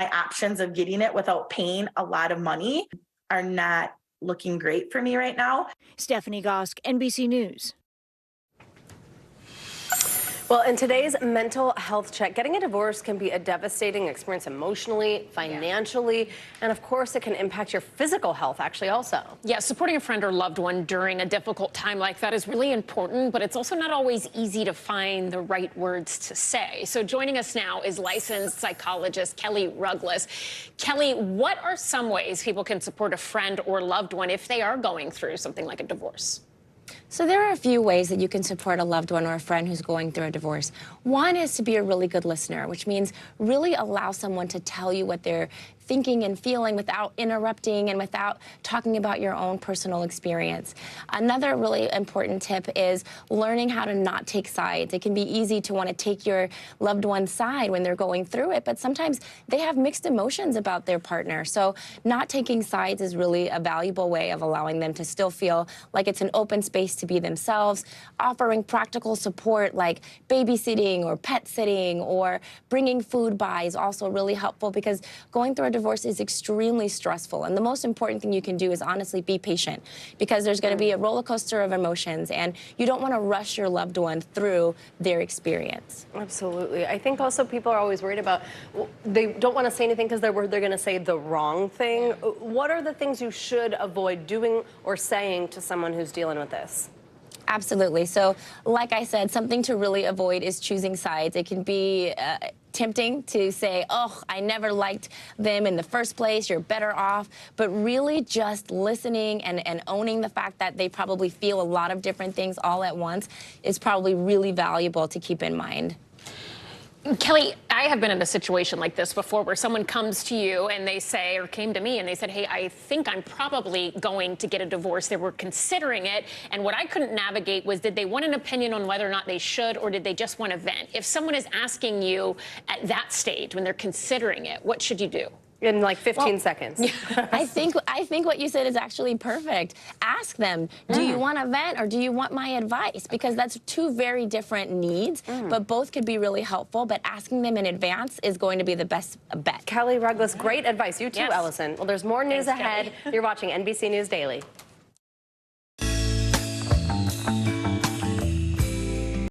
My options of getting it without paying a lot of money are not looking great for me right now. Stephanie Gosk, NBC News. Well, in today's mental health check, getting a divorce can be a devastating experience emotionally, financially, and of course it can impact your physical health actually also. Yeah, supporting a friend or loved one during a difficult time like that is really important, but it's also not always easy to find the right words to say. So joining us now is licensed psychologist Kelli Rugless. Kelli, what are some ways people can support a friend or loved one if they are going through something like a divorce? So there are a few ways that you can support a loved one or a friend who's going through a divorce. One is to be a really good listener, which means really allow someone to tell you what they're thinking and feeling without interrupting and without talking about your own personal experience. Another really important tip is learning how to not take sides. It can be easy to want to take your loved one's side when they're going through it, but sometimes they have mixed emotions about their partner. So not taking sides is really a valuable way of allowing them to still feel like it's an open space to be themselves. Offering practical support like babysitting or pet sitting or bringing food by is also really helpful, because going through a divorce is extremely stressful, and the most important thing you can do is honestly be patient, because there's going to be a roller coaster of emotions and you don't want to rush your loved one through their experience. Absolutely. I think also people are always worried about, they don't want to say anything because they're worried they're going to say the wrong thing. What are the things you should avoid doing or saying to someone who's dealing with this? Absolutely. So like I said, something to really avoid is choosing sides. It can be tempting to say, oh, I never liked them in the first place, you're better off. But really just listening and owning the fact that they probably feel a lot of different things all at once is probably really valuable to keep in mind. Kelli, I have been in a situation like this before where someone comes to you and they say, or came to me and they said, hey, I think I'm probably going to get a divorce. They were considering it. And what I couldn't navigate was, did they want an opinion on whether or not they should, or did they just want to vent? If someone is asking you at that stage when they're considering it, what should you do? In like 15 seconds. I think what you said is actually perfect. Ask them, do you want to vent or do you want my advice? Because that's two very different needs, but both could be really helpful. But asking them in advance is going to be the best bet. Kelli Rugless, great advice. You too, Ellison. Well, there's more news ahead. You're watching NBC News Daily.